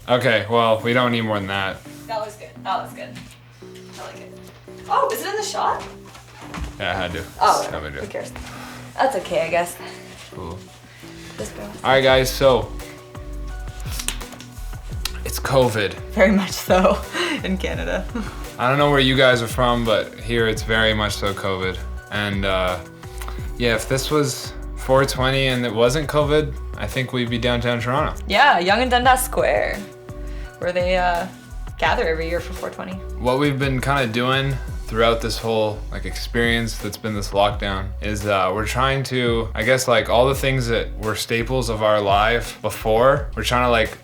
Okay, well, we don't need more than that. That was good. That was good. I like it. Oh, is it in the shot? Yeah, I had to. Oh, No big deal. who cares? That's okay, I guess. Cool. This girl. All right, guys, so it's COVID. Very much so in Canada. I don't know where you guys are from, but here it's very much so COVID. And yeah, if this was 420 and it wasn't COVID, I think we'd be downtown Toronto. Yeah, Yonge and Dundas Square, where they gather every year for 420. What we've been kind of doing throughout this whole like experience that's been this lockdown is we're trying to, I guess, like all the things that were staples of our life before, we're trying to like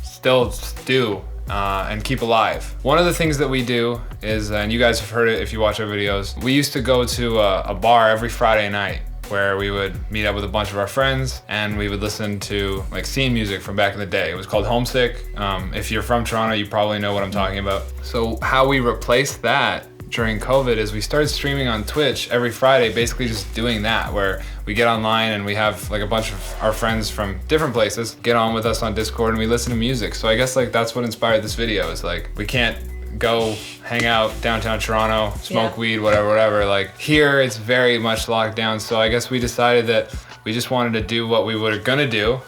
still do and keep alive. One of the things that we do is, and you guys have heard it if you watch our videos, we used to go to a bar every Friday night where we would meet up with a bunch of our friends and we would listen to like scene music from back in the day. It was called Homesick. If you're from Toronto, you probably know what I'm talking about. So how we replaced that during COVID is we started streaming on Twitch every Friday, basically just doing that, where we get online and we have like a bunch of our friends from different places get on with us on Discord and we listen to music. So I guess like that's what inspired this video, is like we can't go hang out downtown Toronto, smoke weed, whatever. Like here it's very much locked down. So I guess we decided that we just wanted to do what we were gonna do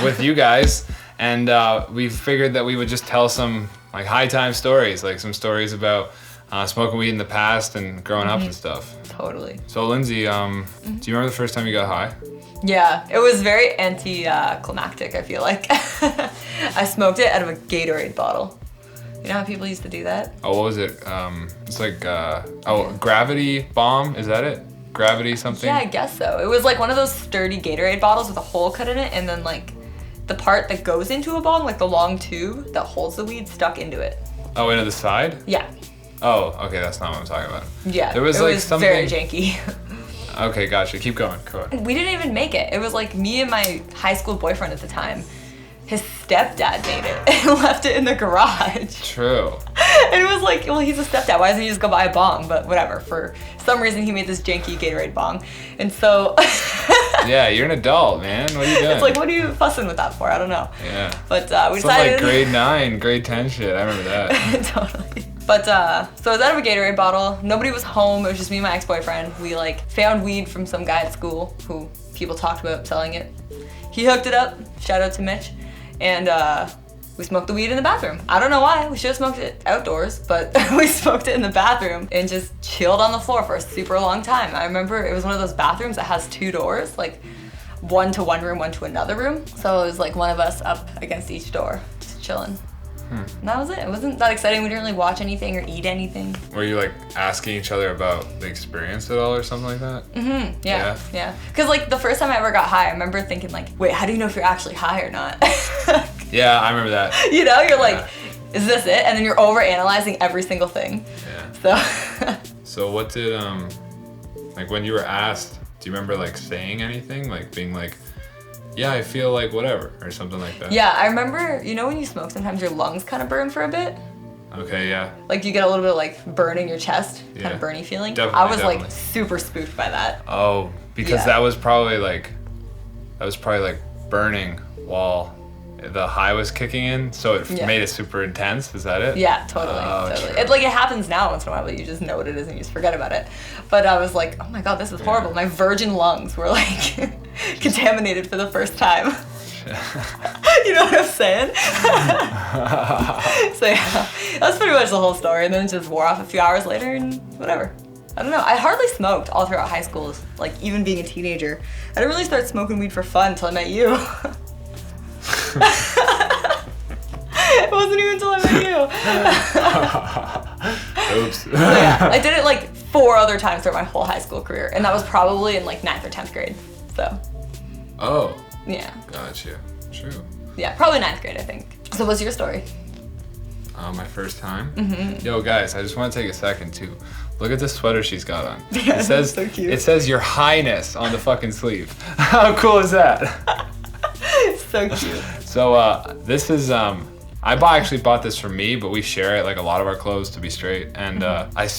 with you guys. And we figured that we would just tell some like high time stories, like some stories about smoking weed in the past and growing up and stuff. Totally. So Lindsay, do you remember the first time you got high? Yeah, it was very anti-climactic, I feel like. I smoked it out of a Gatorade bottle. You know how people used to do that? Oh, what was it? It's like, Gravity Bomb, is that it? Gravity something? Yeah, I guess so. It was like one of those sturdy Gatorade bottles with a hole cut in it, and then like the part that goes into a bong, like the long tube that holds the weed, stuck into it. Oh, into the side? Yeah. Oh, okay, that's not what I'm talking about. Yeah, there was it like was something very janky. Okay, gotcha. Keep going. Go ahead. We didn't even make it. It was like me and my high school boyfriend at the time. His stepdad made it and left it in the garage. True. And it was like, well, he's a stepdad. Why doesn't he just go buy a bong? But whatever. For some reason, he made this janky Gatorade bong. And so... Yeah, you're an adult, man. What are you doing? It's like, what are you fussing with that for? I don't know. Yeah. But we some decided... like grade 9, grade 10 shit. I remember that. Totally. But so it was out of a Gatorade bottle. Nobody was home. It was just me and my ex-boyfriend. We like found weed from some guy at school who people talked about selling it. He hooked it up. Shout out to Mitch. And we smoked the weed in the bathroom. I don't know why. We should have smoked it outdoors, but we smoked it in the bathroom and just chilled on the floor for a super long time. I remember it was one of those bathrooms that has 2 doors, like one to one room, one to another room. So it was like one of us up against each door, just chilling. And that was it. It wasn't that exciting. We didn't really watch anything or eat anything. Were you like asking each other about the experience at all or something like that? Mm-hmm. Yeah. Because like the first time I ever got high, I remember thinking like, wait, how do you know if you're actually high or not? Yeah, I remember that. You know, you're like, is this it? And then you're over analyzing every single thing. Yeah. So. So what did like when you were asked, do you remember like saying anything? Like being like, yeah, I feel like whatever, or something like that? Yeah, I remember, you know when you smoke, sometimes your lungs kind of burn for a bit? Okay, yeah. Like you get a little bit of like burn in your chest, kind of burny feeling. I was like super spooked by that. Oh, because that was probably like burning while the high was kicking in, so it made it super intense. Is that it? Yeah, totally. It happens now once in a while, but you just know what it is and you just forget about it. But I was like, oh my god, this is horrible. My virgin lungs were like contaminated for the first time. You know what I'm saying? So yeah, that's pretty much the whole story. And then it just wore off a few hours later and whatever. I don't know. I hardly smoked all throughout high school, like even being a teenager. I didn't really start smoking weed for fun until I met you. It wasn't even until I met you. Oops. So yeah, I did it like 4 other times throughout my whole high school career, and that was probably in like 9th or 10th grade. So. Oh. Yeah. Gotcha. True. Yeah, probably 9th grade, I think. So what's your story? My first time? Mm-hmm. Yo, guys, I just want to take a second to look at the sweater she's got on. Yeah, it says, so cute. It says Your Highness on the fucking sleeve. How cool is that? So cute. So this is I actually bought this for me, but we share it, like a lot of our clothes, to be straight. And I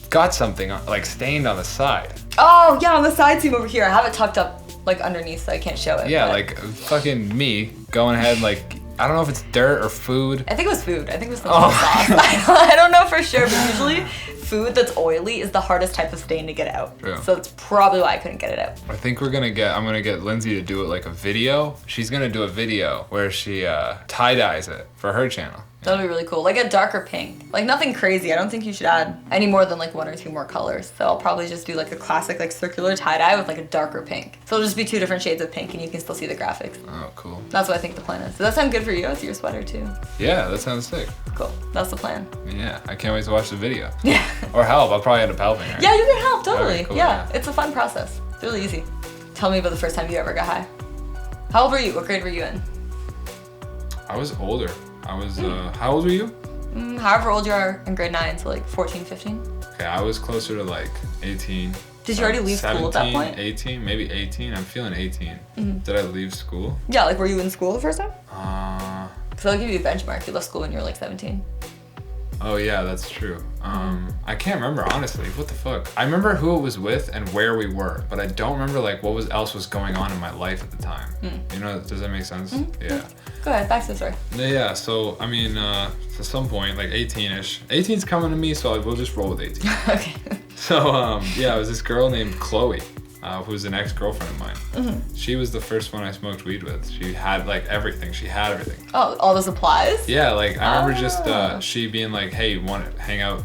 got something like stained on the side. Oh yeah, on the side seam over here. I have it tucked up like underneath, so I can't show it. Yeah, but... like fucking me going ahead like I don't know if it's dirt or food. I think it was food. I think it was some sort of sauce. I don't know for sure, but usually food that's oily is the hardest type of stain to get out. Yeah. So that's probably why I couldn't get it out. I think I'm gonna get Lindsay to do it like a video. She's gonna do a video where she tie-dyes it for her channel. That'll be really cool. Like a darker pink. Like nothing crazy. I don't think you should add any more than like 1 or 2 more colors. So I'll probably just do like a classic like circular tie-dye with like a darker pink. So it'll just be 2 different shades of pink and you can still see the graphics. Oh, cool. That's what I think the plan is. Does that sound good for you? It's your sweater too. Yeah, that sounds sick. Cool. That's the plan. Yeah, I can't wait to watch the video. Yeah. Or help. I'll probably end up helping, right? Yeah, you can help, totally. Alright, cool, yeah, it's a fun process. It's really easy. Tell me about the first time you ever got high. How old were you? What grade were you in? I was older. I was, how old were you? However old you are in grade 9, so like 14, 15. Okay, I was closer to like 18. Did you already leave school at that point? 18, maybe 18. I'm feeling 18. Did I leave school? Yeah, like were you in school the first time? Uh, So I'll give you a benchmark. You left school when you were like 17. Oh yeah, that's true. I can't remember honestly. What the fuck? I remember who it was with and where we were, but I don't remember like what else was going on in my life at the time. You know, does that make sense? Yeah. Go ahead, back to the story. Yeah. So I mean, to some point, like 18ish. 18's coming to me, so we'll just roll with 18. Okay. So yeah, it was this girl named Chloe. Who's an ex-girlfriend of mine. She was the first one I smoked weed with. She had like everything. She had everything. Oh, all the supplies? Yeah, like I remember just she being like, "Hey, want to hang out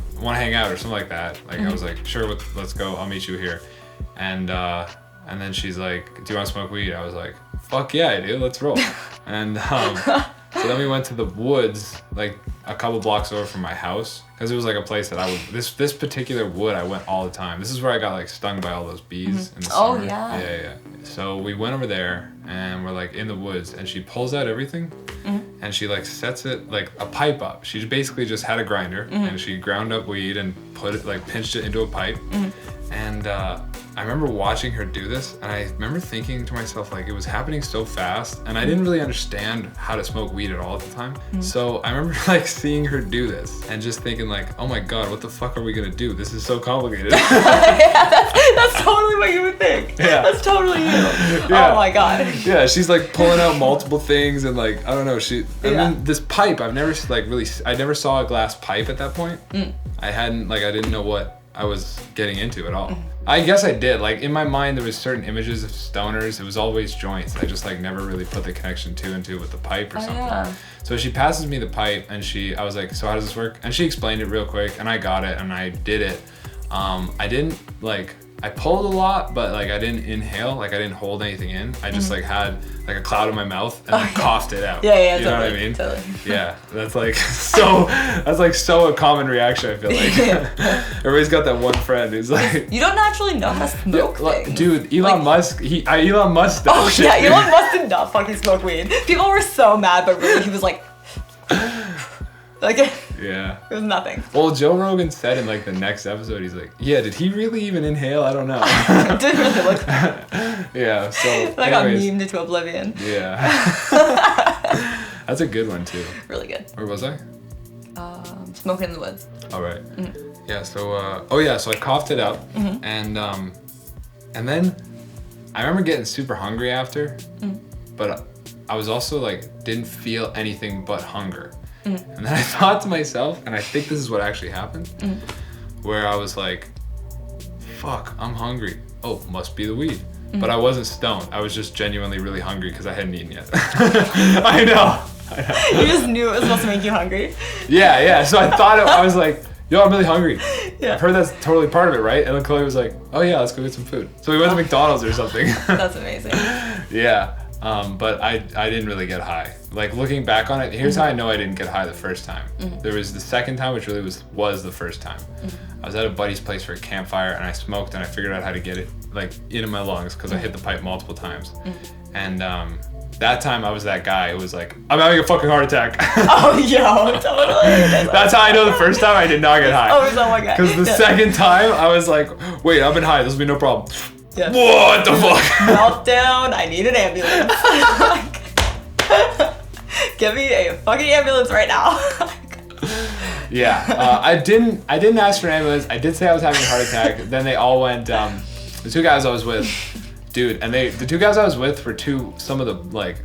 or something like that." Like I was like, "Sure, let's go. I'll meet you here." And then she's like, "Do you want to smoke weed?" I was like, "Fuck yeah, I do. Let's roll." And so then we went to the woods, like a couple blocks over from my house, because it was like a place that I would. This particular wood, I went all the time. This is where I got like stung by all those bees in the summer. Oh yeah. Yeah. So we went over there and we're like in the woods, and she pulls out everything, and she like sets it like a pipe up. She basically just had a grinder and she ground up weed and put it like pinched it into a pipe, and I remember watching her do this, and I remember thinking to myself, like, it was happening so fast, and I didn't really understand how to smoke weed at all at the time. So I remember like seeing her do this and just thinking like, oh my God, what the fuck are we gonna do? This is so complicated. Yeah, that's totally what you would think. Yeah. That's totally you. Yeah. Oh my God. Yeah, she's like pulling out multiple things, and like, I don't know, then this pipe, I never saw a glass pipe at that point. I didn't know what I was getting into at all. I guess I did. Like in my mind, there was certain images of stoners. It was always joints. I just like never really put the connection 2 and 2 with the pipe or something. Yeah. So she passes me the pipe, and I was like, so how does this work? And she explained it real quick, and I got it, and I did it. I didn't like, I pulled a lot, but like I didn't inhale, like I didn't hold anything in. I just like had like a cloud in my mouth and then coughed it out. Yeah, you know totally, what I mean? Totally. Yeah, that's like so a common reaction, I feel like. Everybody's got that one friend who's like, You don't naturally know how to smoke things. dude, Elon Musk does Oh shit, yeah, dude. Elon Musk did not fucking smoke weed. People were so mad, but really he was like Yeah. it was nothing. Well, Joe Rogan said in like the next episode, he's like, yeah, did he really even inhale? I don't know. It didn't really look Yeah, so I got anyways, memed into oblivion. yeah. That's a good one too. Really good. Where was I? Smoking in the woods. All right. Yeah, so so I coughed it out, and then I remember getting super hungry after, but I was also like didn't feel anything but hunger. And then I thought to myself, and I think this is what actually happened, where I was like, fuck, I'm hungry. Oh, must be the weed. But I wasn't stoned. I was just genuinely really hungry because I hadn't eaten yet. I know. You just knew it was supposed to make you hungry. Yeah. So I thought I was like, yo, I'm really hungry. Yeah. I've heard that's totally part of it, right? And then Chloe was like, oh yeah, let's go get some food. So we went to McDonald's or something. That's amazing. Yeah. But I didn't really get high. Like looking back on it, here's how I know I didn't get high the first time. There was the second time, which really was the first time. I was at a buddy's place for a campfire, and I smoked, and I figured out how to get it like into my lungs because I hit the pipe multiple times. And that time I was that guy who was like, I'm having a fucking heart attack. Oh, yo, totally. That's how I know the first time I did not get high. Oh my God. Because the second time I was like, wait, I've been high. This will be no problem. Yeah. What the fuck? Meltdown. I need an ambulance. Give me a fucking ambulance right now. Yeah, I didn't ask for an ambulance. I did say I was having a heart attack. Then they all went. The 2 guys I was with, dude, and the 2 guys I was with were some of the like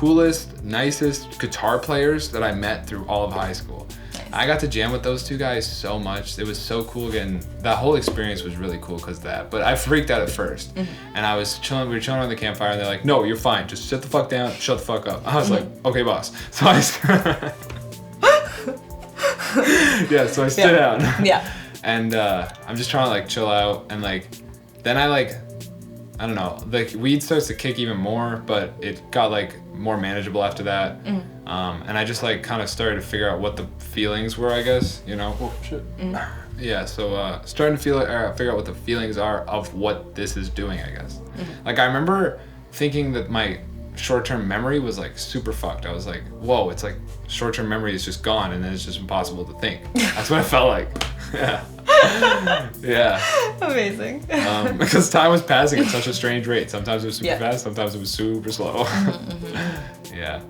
coolest, nicest guitar players that I met through all of high school. Nice. I got to jam with those two guys so much. It was so cool again. That whole experience was really cool because of that. But I freaked out at first. And I was chilling, we were chilling on the campfire and they're like, no, you're fine. Just sit the fuck down, shut the fuck up. I was like, okay, boss. So I so I stood down. Yeah. And I'm just trying to like chill out and like, then I don't know, like weed starts to kick even more, but it got like more manageable after that. And I just like kind of started to figure out what the feelings were, I guess, you know? Oh shit. Yeah, so starting to figure out what the feelings are of what this is doing, I guess. Like I remember thinking that my short-term memory was like super fucked. I was like, whoa, it's like short-term memory is just gone and then it's just impossible to think. That's what I felt like. Yeah. Yeah. Amazing. Because time was passing at such a strange rate. Sometimes it was super fast, sometimes it was super slow. Yeah.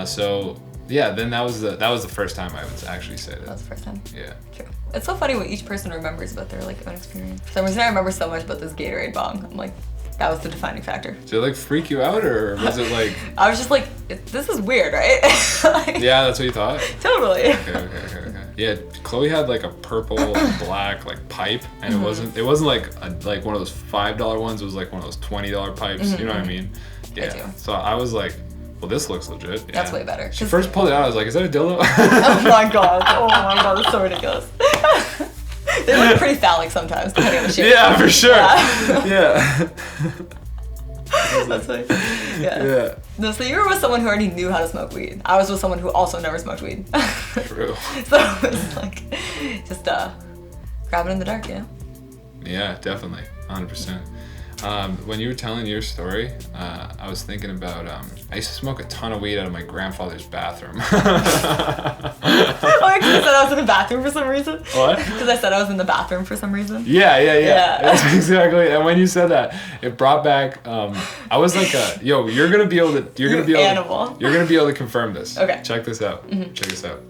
So yeah, then that was the first time I would actually say that. That was the first time. Yeah. True. It's so funny what each person remembers about their like own experience. For some reason I remember so much about this Gatorade bong. I'm like, that was the defining factor. Did it like freak you out or was it like? I was just like, this is weird, right? Like, yeah, that's what you thought? Totally. Okay. Yeah, Chloe had like a purple and black like pipe, and it wasn't like one of those $5 ones. It was like one of those $20 pipes. You know what I mean? Yeah. So I was like, well, this looks legit. Yeah. That's way better. She first pulled it out. I was like, is that a dildo? Oh my god! That's so ridiculous. They look pretty phallic sometimes, depending on the shape. Yeah, for sure. Yeah. That's funny. Yeah. No, so you were with someone who already knew how to smoke weed. I was with someone who also never smoked weed. True. So it was like, just grab it in the dark, you know? Yeah, definitely. 100%. When you were telling your story, I was thinking about, I used to smoke a ton of weed out of my grandfather's bathroom. Oh, because I said I was in the bathroom for some reason? What? Because I said I was in the bathroom for some reason? Yeah. That's exactly. And when you said that, it brought back, I was like, yo, you're going to be able to confirm this. Okay. Check this out. Check this out.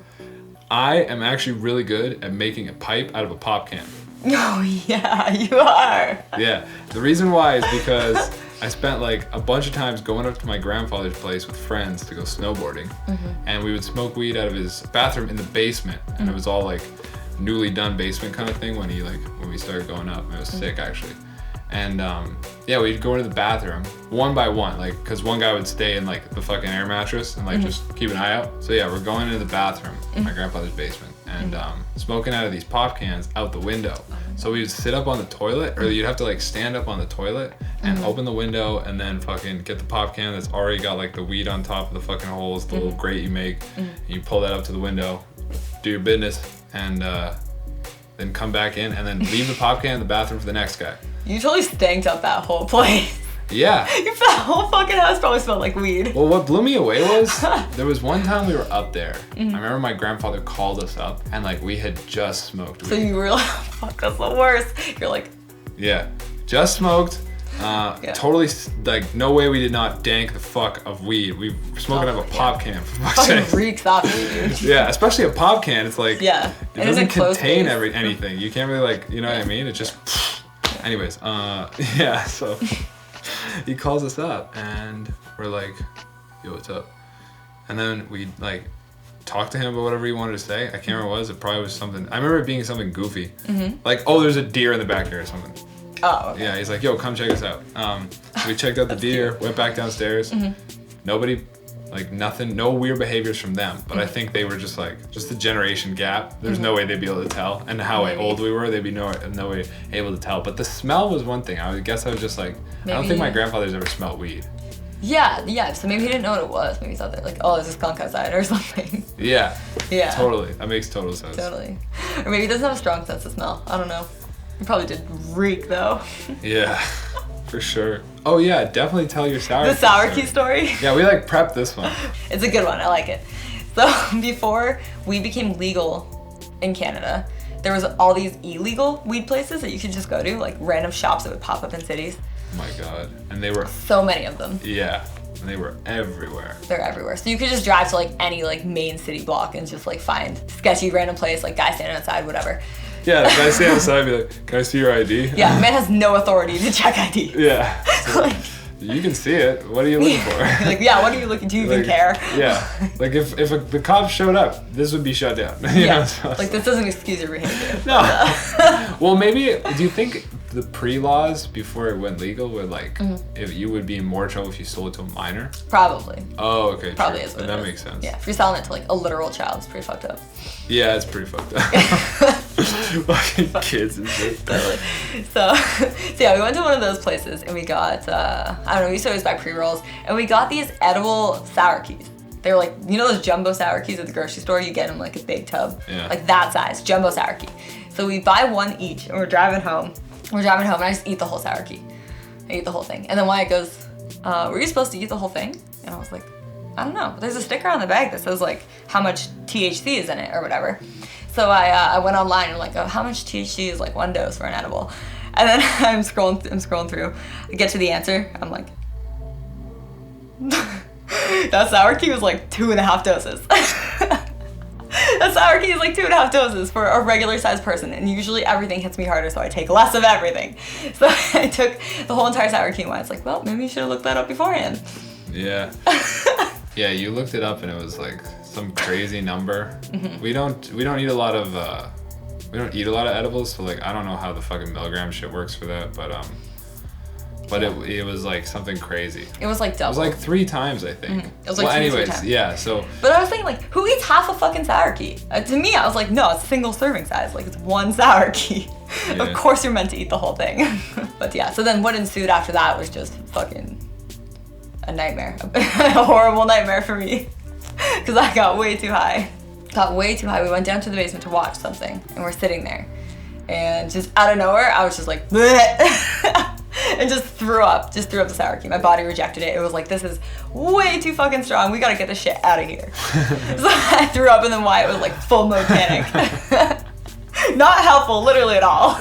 I am actually really good at making a pipe out of a pop can. Oh, yeah, you are. Yeah. The reason why is because I spent like a bunch of times going up to my grandfather's place with friends to go snowboarding. And we would smoke weed out of his bathroom in the basement. And it was all like newly done basement kind of thing when we started going up. It was sick actually. And we'd go into the bathroom one by one, like, cause one guy would stay in like the fucking air mattress and like just keep an eye out. So yeah, we're going into the bathroom, my grandfather's basement, and smoking out of these pop cans out the window. So we would sit up on the toilet, or you'd have to like stand up on the toilet and open the window and then fucking get the pop can that's already got like the weed on top of the fucking holes, the little grate you make, and you pull that up to the window, do your business, and then come back in and then leave the pop can in the bathroom for the next guy. You totally stanked up that whole place. Yeah. That whole fucking house probably smelled like weed. Well, what blew me away was there was one time we were up there. I remember my grandfather called us up and like we had just smoked weed. So you were like, fuck, that's the worst. You're like, yeah, just smoked. Totally, like, no way we did not dank the fuck of weed. We were smoking out of a pop can, for fuck's sake. Fucking reeks off you, dude. Yeah, especially a pop can. It's like, it doesn't contain anything. You can't really like, you know what I mean? It just, anyways, so he calls us up and we're like, yo, what's up? And then we like talk to him about whatever he wanted to say. I can't remember what it was. It probably was something, I remember it being something goofy. Like, oh, there's a deer in the backyard or something. Oh, okay. Yeah, he's like, yo, come check us out. We checked out the deer, went back downstairs. Nobody, like nothing, no weird behaviors from them. But I think they were just like, just the generation gap. There's no way they'd be able to tell. And how old we were, they'd be no way able to tell. But the smell was one thing. I guess I was just like, I don't think my grandfather's ever smelled weed. Yeah, so maybe he didn't know what it was. Maybe he thought that like, oh, there's a skunk outside or something. Yeah. Totally, that makes total sense. Totally. Or maybe he doesn't have a strong sense of smell. I don't know. You probably did reek though. Yeah, for sure. Oh yeah, definitely tell your sour The sour key story? Yeah, we like prepped this one. It's a good one, I like it. So before weed became legal in Canada, there was all these illegal weed places that you could just go to, like random shops that would pop up in cities. Oh my god, and they were... So many of them. Yeah, and they were everywhere. They're everywhere. So you could just drive to like any like main city block and just like find sketchy random place, like guy standing outside, whatever. Yeah, the guy standing outside and be like, can I see your ID? Yeah, man has no authority to check ID. Yeah. So, You can see it. What are you looking for? Like, yeah, what are you looking? Do you even care? Yeah. Like if the cops showed up, this would be shut down. Yeah. Like this doesn't excuse your behavior. No. Well, maybe. Do you think the pre-laws before it went legal would like if you would be in more trouble if you sold it to a minor? Probably. Oh, okay. Probably true. is what That it is. makes sense. Yeah, if you're selling it to like a literal child, it's pretty fucked up. Yeah, it's pretty fucked up. Fucking kids and shit. Totally. So yeah, we went to one of those places and we got I don't know, we used to always buy pre-rolls and we got these edible sour keys. They were like, you know those jumbo sour keys at the grocery store? You get them like a big tub, like that size, jumbo sour key. So we buy one each and we're driving home and I just eat the whole sour key. I eat the whole thing. And then Wyatt goes, were you supposed to eat the whole thing? And I was like, I don't know. There's a sticker on the bag that says like how much THC is in it or whatever. So I went online and I'm like, oh, how much THC is like one dose for an edible? And then I'm scrolling through. I get to the answer. I'm like, that sour key was like 2.5 doses. That sour key is like 2.5 doses for a regular sized person, and usually everything hits me harder, so I take less of everything. So I took the whole entire sour key, and it's like, well, maybe you should have looked that up beforehand. Yeah. Yeah, you looked it up, and it was like some crazy number. We don't eat a lot of edibles, so like I don't know how the fucking milligram shit works for that, but it was like something crazy. It was like double. It was like 3 times, I think. It was like anyways, 3 times. Yeah, so. But I was thinking like, who eats half a fucking sour key? To me, I was like, no, it's single serving size. Like it's one sour key. Yeah. Of course you're meant to eat the whole thing. But yeah, so then what ensued after that was just fucking a nightmare. A horrible nightmare for me. Because I got way too high. We went down to the basement to watch something, and we're sitting there. And just out of nowhere, I was just like, bleh. And just threw up the sour key. My body rejected it. It was like, this is way too fucking strong. We gotta get this shit out of here. So I threw up, and then Wyatt was like full mode panic. Not helpful, literally at all.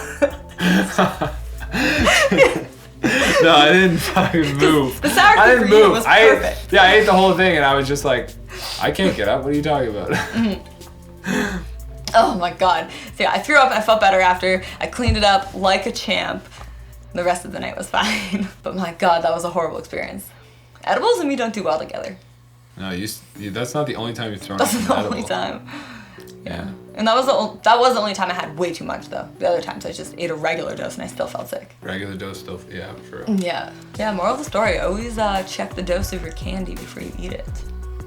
No, I didn't fucking move. The sour key for you was perfect. I ate the whole thing, and I was just like, I can't get up. What are you talking about? Oh my god. So yeah, I threw up and I felt better after. I cleaned it up like a champ. The rest of the night was fine. But my god, that was a horrible experience. Edibles and me don't do well together. No, that's not the only time you've thrown up. That's the only time. Yeah. And that was the only time I had way too much though. The other times I just ate a regular dose and I still felt sick. Regular dose still, yeah, for real. Yeah. Yeah, moral of the story, always check the dose of your candy before you eat it.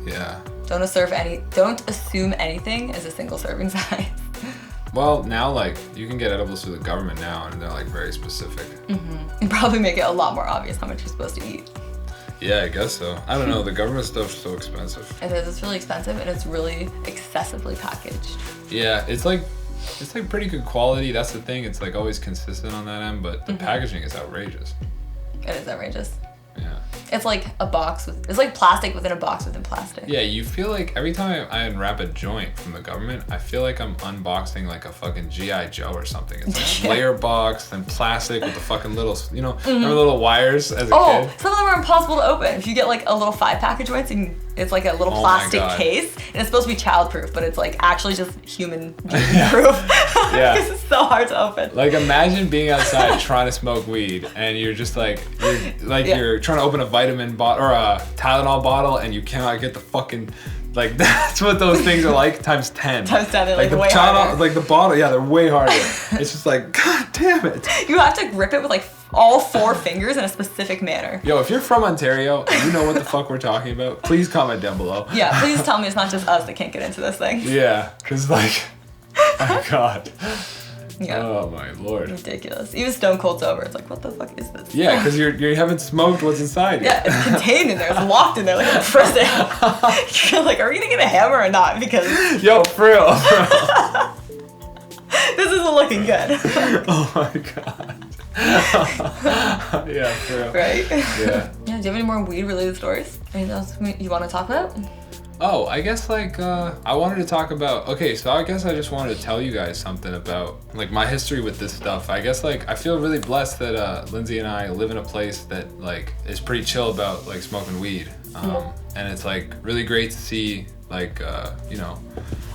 Yeah. Don't assume anything is a single serving size. Well, now like you can get edibles through the government now, and they're like very specific. And probably make it a lot more obvious how much you're supposed to eat. Yeah, I guess so. I don't know. The government stuff's so expensive. It is. It's really expensive, and it's really excessively packaged. Yeah, it's like pretty good quality. That's the thing. It's like always consistent on that end, but the packaging is outrageous. It is outrageous. Yeah. It's like a box it's like plastic within a box within plastic. Yeah, you feel like every time I unwrap a joint from the government, I feel like I'm unboxing like a fucking G.I. Joe or something. It's like layer box and plastic with the fucking little, remember little wires as a kid? Oh, some of them are impossible to open. If you get like a little 5-pack of joints, it's like a little plastic case, and it's supposed to be child-proof, but it's like actually just human-proof. Yeah. Because it's so hard to open. Like imagine being outside trying to smoke weed, and you're just you're trying to open a vitamin bottle or a Tylenol bottle, and you cannot get the fucking. Like that's what those things are like times 10. Times 10, they're like the way harder. Like the bottle, yeah, they're way harder. It's just like, god damn it. You have to grip it with like all 4 fingers in a specific manner. Yo, if you're from Ontario and you know what the fuck we're talking about, please comment down below. Yeah, please tell me it's not just us that can't get into this thing. Yeah, because like, my god. Yeah. Oh my lord. Ridiculous. Even stone cold sober, it's like, what the fuck is this? Yeah, because you haven't smoked what's inside yet. Yeah, it's contained in there. It's locked in there like a prison. You're like, are we gonna get a hammer or not? Because yo, for real. This isn't looking good. Oh my god. Yeah, for real. Right? Yeah. Yeah. Do you have any more weed related stories? Anything else you want to talk about? Oh, I guess like I wanted to talk about, okay, so I guess I just wanted to tell you guys something about like my history with this stuff. I guess like I feel really blessed that Lindsay and I live in a place that like is pretty chill about like smoking weed. And it's like really great to see like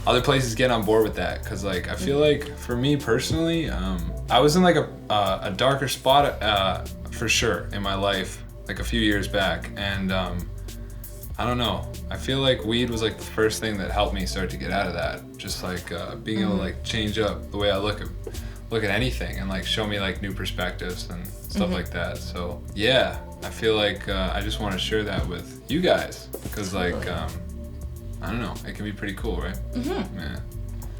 other places get on board with that, because like I feel like for me personally, I was in like a darker spot for sure in my life like a few years back, and I don't know. I feel like weed was like the first thing that helped me start to get out of that. Just like being able to like change up the way I look at anything and like show me like new perspectives and stuff like that. So yeah, I feel like I just want to share that with you guys because like I don't know, it can be pretty cool, right?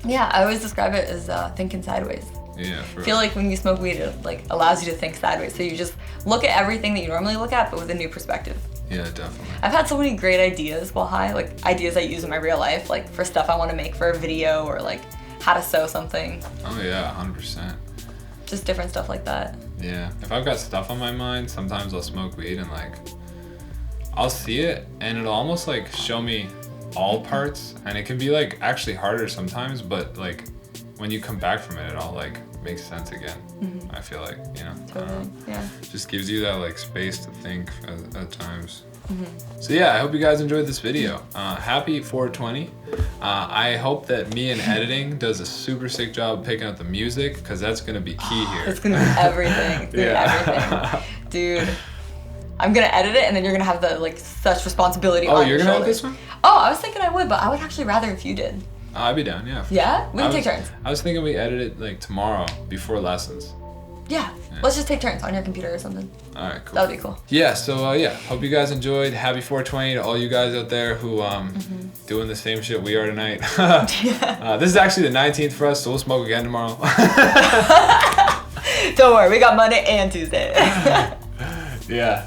Yeah, I always describe it as thinking sideways. Yeah. I feel like when you smoke weed, it like allows you to think sideways. So you just look at everything that you normally look at, but with a new perspective. Yeah, definitely. I've had so many great ideas while high, like ideas I use in my real life, like for stuff I want to make for a video or like how to sew something. Oh yeah, 100%. Just different stuff like that. Yeah, if I've got stuff on my mind, sometimes I'll smoke weed and like, I'll see it and it'll almost like show me all parts, and it can be like actually harder sometimes, but like when you come back from it, it all like makes sense again. I feel like, you know, Totally. Yeah. just gives you that like space to think at times. So yeah, I hope you guys enjoyed this video. Happy 420. I hope that me in editing does a super sick job picking up the music, because that's gonna be key here. It's gonna be everything. It's gonna be everything. Dude, I'm gonna edit it and then you're gonna have the like such responsibility on your you're gonna edit shoulders. this one? Oh, I was thinking I would, but I would actually rather if you did. I'd be down, yeah. Yeah? We can take turns. I was thinking we edit it like tomorrow before lessons. Yeah. Let's just take turns on your computer or something. All right, cool. That would be cool. Yeah, so yeah, hope you guys enjoyed. Happy 420 to all you guys out there who doing the same shit we are tonight. This is actually the 19th for us, so we'll smoke again tomorrow. Don't worry, we got Monday and Tuesday. Yeah.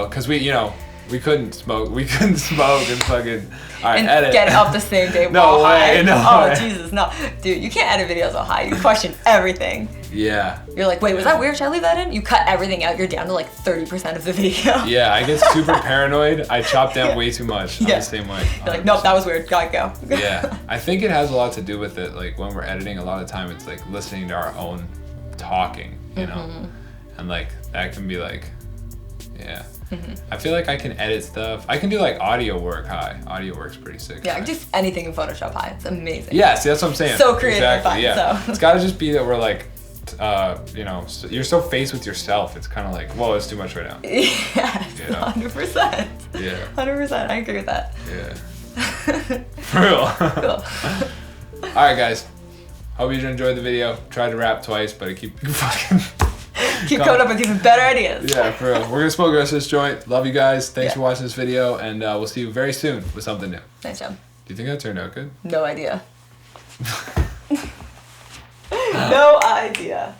Because we couldn't smoke and fucking. All right, and edit. get up the same day No while way, high. no Oh, way. Jesus, no. Dude, you can't edit videos while high. You question everything. Yeah. You're like, wait, was that weird? Should I leave that in? You cut everything out. You're down to like 30% of the video. Yeah, I get super paranoid. I chop down way too much. I'm the same way. You're like, nope, that was weird. Gotta go. Yeah, I think it has a lot to do with it. Like when we're editing, a lot of time it's like listening to our own talking, you know, and like that can be like, yeah. I feel like I can edit stuff. I can do like audio work high. Audio work's pretty sick. Yeah, I can do anything in Photoshop high. It's amazing. Yeah, see, that's what I'm saying. So creative and exactly, fun, yeah. so. It's gotta just be that we're like, you're so faced with yourself. It's kind of like, whoa, it's too much right now. Yes, You know? 100%. Yeah. 100%. I agree with that. Yeah. For real. Cool. All right, guys. Hope you enjoyed the video. Tried to rap twice, but I keep fucking. Keep coming up with even better ideas. Yeah, for real. We're gonna smoke the rest of this joint. Love you guys. Thanks for watching this video, and we'll see you very soon with something new. Nice job. Do you think that turned out good? No idea. No idea.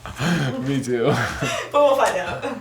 Me too. But we'll find out.